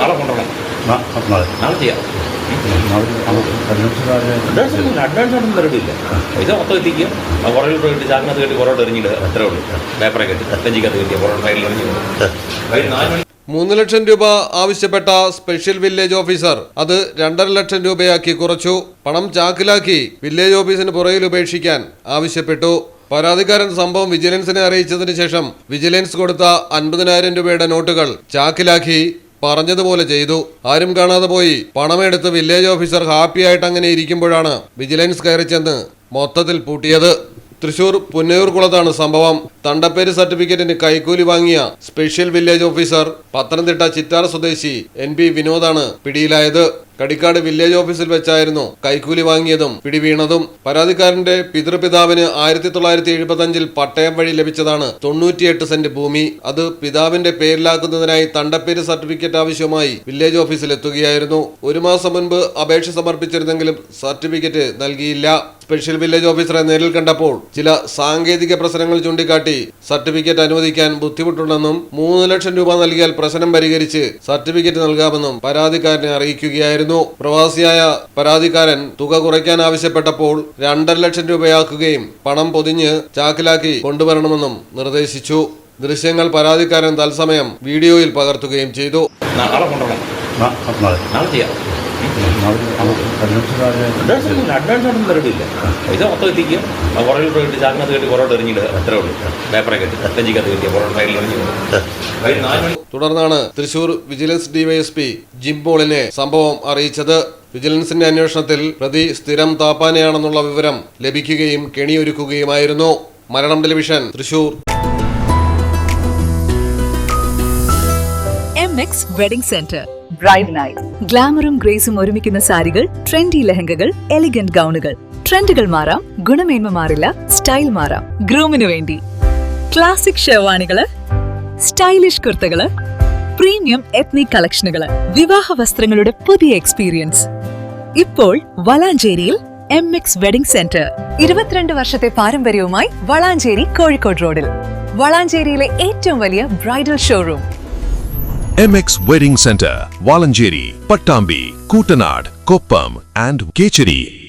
നാളെ കൊണ്ടുപോകണം. നാളെ ചെയ്യാം. അഡ്വാൻസ് ഒന്നും തരടില്ല. പൈസ മൊത്തം എത്തിക്കുക. കുറേ പോയിട്ട് ചാക്കിനകത്ത് കെട്ടി കുറോട്ട് എറിഞ്ഞിട്ട് അത്രേ ഉള്ളൂ. പേപ്പറെ കെട്ടി നെഞ്ചിക്കകത്ത് കെട്ടിയ കുറോട്ട് ഫയലിൽ എറിഞ്ഞിട്ട് 3 ലക്ഷം രൂപ ആവശ്യപ്പെട്ട സ്പെഷ്യൽ വില്ലേജ് ഓഫീസർ അത് 2.5 ലക്ഷം രൂപയാക്കി കുറച്ചു. പണം ചാക്കിലാക്കി വില്ലേജ് ഓഫീസിന് പുറകിൽ ഉപേക്ഷിക്കാൻ ആവശ്യപ്പെട്ടു. പരാതിക്കാരൻ സംഭവം വിജിലൻസിനെ അറിയിച്ചതിന് ശേഷം വിജിലൻസ് കൊടുത്ത 50,000 രൂപയുടെ നോട്ടുകൾ ചാക്കിലാക്കി പറഞ്ഞതുപോലെ ചെയ്തു. ആരും കാണാതെ പോയി പണമെടുത്ത് വില്ലേജ് ഓഫീസർ ഹാപ്പിയായിട്ട് അങ്ങനെ ഇരിക്കുമ്പോഴാണ് വിജിലൻസ് കയറി ചെന്ന് മൊത്തത്തിൽ പൂട്ടിയത്. തൃശൂർ പുന്നയൂർകുളത്താണ് സംഭവം. തണ്ടപ്പേര് സർട്ടിഫിക്കറ്റിന് കൈക്കൂലി വാങ്ങിയ special village officer Pathanamthitta Chittar സ്വദേശി NP വിനോദാണ് പിടിയിലായത്. കടിക്കാട് വില്ലേജ് ഓഫീസിൽ വെച്ചായിരുന്നു കൈക്കൂലി വാങ്ങിയതും പിടിവീണതും. പരാതിക്കാരന്റെ പിതൃപിതാവിന് 1975 പട്ടയം വഴി ലഭിച്ചതാണ് 98 സെന്റ് ഭൂമി. അത് പിതാവിന്റെ പേരിലാക്കുന്നതിനായി തണ്ടപ്പേര് സർട്ടിഫിക്കറ്റ് ആവശ്യമായി വില്ലേജ് ഓഫീസിൽ എത്തുകയായിരുന്നു. 1 മാസം മുൻപ് അപേക്ഷ സമർപ്പിച്ചിരുന്നെങ്കിലും സർട്ടിഫിക്കറ്റ് നൽകിയില്ല. സ്പെഷ്യൽ വില്ലേജ് ഓഫീസറെ നേരിൽ കണ്ടപ്പോൾ ചില സാങ്കേതിക പ്രശ്നങ്ങൾ ചൂണ്ടിക്കാട്ടി സർട്ടിഫിക്കറ്റ് അനുവദിക്കാൻ ബുദ്ധിമുട്ടുണ്ടെന്നും 3 ലക്ഷം രൂപ നൽകിയാൽ പ്രശ്നം പരിഹരിച്ച് സർട്ടിഫിക്കറ്റ് നൽകാമെന്നും പരാതിക്കാരനെ അറിയിക്കുകയായിരുന്നു. പ്രവാസിയായ പരാതിക്കാരൻ തുക കുറയ്ക്കാൻ ആവശ്യപ്പെട്ടപ്പോൾ 2.5 ലക്ഷം രൂപയാക്കുകയും പണം പൊതിഞ്ഞ് ചാക്കിലാക്കി കൊണ്ടുവരണമെന്നും നിർദ്ദേശിച്ചു. ദൃശ്യങ്ങൾ പരാതിക്കാരൻ തത്സമയം വീഡിയോയിൽ പകർത്തുകയും ചെയ്തു. നാളെ കൊണ്ടുപോകണം. നാളെ ചെയ്യാം. അഡ്വാൻസ് ഒന്നും തരടില്ല. പൈസ മൊത്തം എത്തിക്കുക. കുറേ പോയിട്ട് ചാക്കിനകത്ത് കെട്ടി കുറോട്ട് എറിഞ്ഞിട്ട് അത്രേ ഉള്ളൂ. പേപ്പറെ കെട്ടി നെഞ്ചിക്കകത്ത് കെട്ടിയ കുറോട്ട് ഫയലിൽ എറിഞ്ഞിട്ട്. തുടർന്നാണ് തൃശൂർ വിജിലൻസ് DYSP ജിംപോളിനെ സംഭവം അറിയിച്ചത്. വിജിലൻസിന്റെ അന്വേഷണത്തിൽ പ്രതി സ്ഥിരം താപ്പാനയാണെന്നുള്ള വിവരം ലഭിക്കുകയും കെണിയൊരുക്കുകയുമായിരുന്നു. Malayalam television, Thrissur. MX wedding centre bride night. ഗ്ലാമറും ഗ്രേസും ഒരുമിക്കുന്ന സാരികൾ, ട്രെൻഡി ലെഹങ്കകൾ, എലിഗന്റ് ഗൗണുകൾ. ട്രെൻഡുകൾ മാറാം, ഗുണമേന്മ മാറില്ല, സ്റ്റൈൽ മാറാം. ഗ്രൂമിനു വേണ്ടി ക്ലാസിക് ഷെർവാണികള്, സ്റ്റൈലിഷ് കുർത്തകള്, പ്രീമിയം എത്നിക് കളക്ഷനുകള്, വിവാഹ വസ്ത്രങ്ങളുടെ പുതിയ എക്സ്പീരിയൻസ് ഇപ്പോൾ വളാഞ്ചേരിയിൽ MX വെഡിംഗ് സെന്റർ. 22 വർഷത്തെ പാരമ്പര്യവുമായി വളാഞ്ചേരി കോഴിക്കോട് റോഡിൽ. വളാഞ്ചേരിയിലെ ഏറ്റവും വലിയ bridal showroom. MX Wedding Center, Valancheri, Pattambi, Kootanad, Koppam and Kecheri.